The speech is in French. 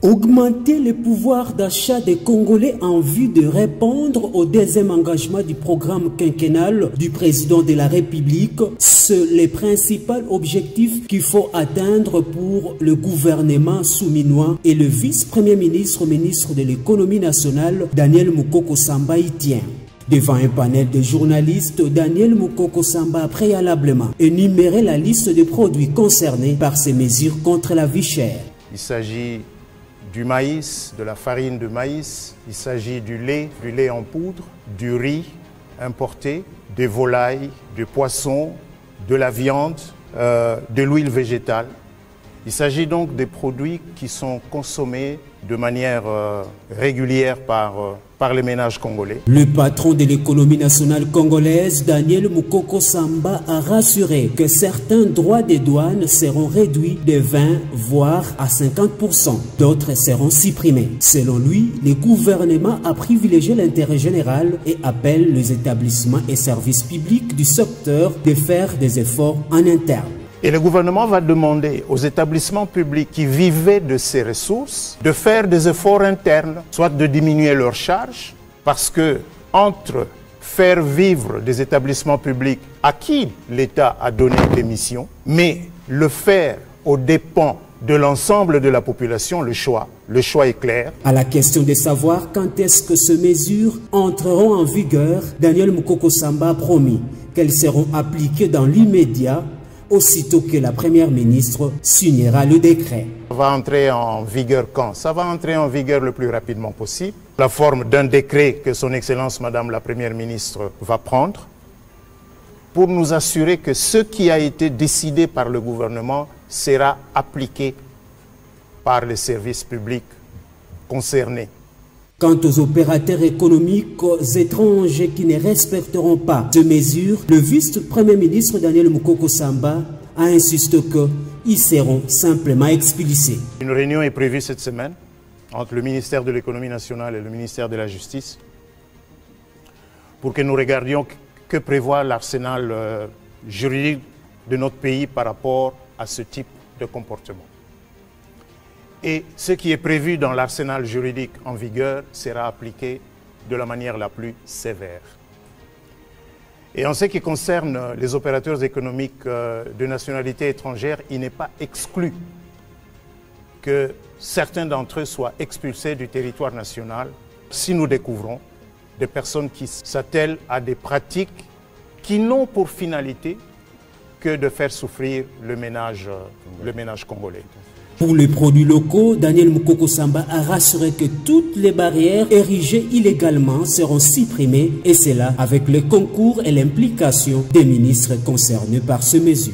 Augmenter le pouvoir d'achat des Congolais en vue de répondre au deuxième engagement du programme quinquennal du président de la République, c'est le principal objectif qu'il faut atteindre pour le gouvernement souminois et le vice-premier ministre, ministre de l'économie nationale, Daniel Mukoko Samba y tient. Devant un panel de journalistes, Daniel Mukoko Samba a préalablement énuméré la liste de produits concernés par ces mesures contre la vie chère. Il s'agit du maïs, de la farine de maïs, il s'agit du lait en poudre, du riz importé, des volailles, du poisson, de la viande, de l'huile végétale. Il s'agit donc des produits qui sont consommés de manière régulière par les ménages congolais. Le patron de l'économie nationale congolaise, Daniel Mukoko Samba, a rassuré que certains droits des douanes seront réduits de 20 voire à 50%. D'autres seront supprimés. Selon lui, le gouvernement a privilégié l'intérêt général et appelle les établissements et services publics du secteur de faire des efforts en interne. Et le gouvernement va demander aux établissements publics qui vivaient de ces ressources de faire des efforts internes, soit de diminuer leurs charges, parce que entre faire vivre des établissements publics à qui l'État a donné des missions, mais le faire aux dépens de l'ensemble de la population, le choix est clair. À la question de savoir quand est-ce que ces mesures entreront en vigueur, Daniel Mukoko Samba a promis qu'elles seront appliquées dans l'immédiat, aussitôt que la première ministre signera le décret. Ça va entrer en vigueur quand? Ça va entrer en vigueur le plus rapidement possible. La forme d'un décret que son Excellence Madame la Première ministre va prendre pour nous assurer que ce qui a été décidé par le gouvernement sera appliqué par les services publics concernés. Quant aux opérateurs économiques étrangers qui ne respecteront pas ces mesures, le vice-premier ministre Daniel Mukoko Samba a insisté qu'ils seront simplement expulsés. Une réunion est prévue cette semaine entre le ministère de l'économie nationale et le ministère de la justice pour que nous regardions que prévoit l'arsenal juridique de notre pays par rapport à ce type de comportement. Et ce qui est prévu dans l'arsenal juridique en vigueur sera appliqué de la manière la plus sévère. Et en ce qui concerne les opérateurs économiques de nationalité étrangère, il n'est pas exclu que certains d'entre eux soient expulsés du territoire national si nous découvrons des personnes qui s'attellent à des pratiques qui n'ont pour finalité que de faire souffrir le ménage congolais. Pour les produits locaux, Daniel Mukoko Samba a rassuré que toutes les barrières érigées illégalement seront supprimées, et cela avec le concours et l'implication des ministres concernés par ces mesures.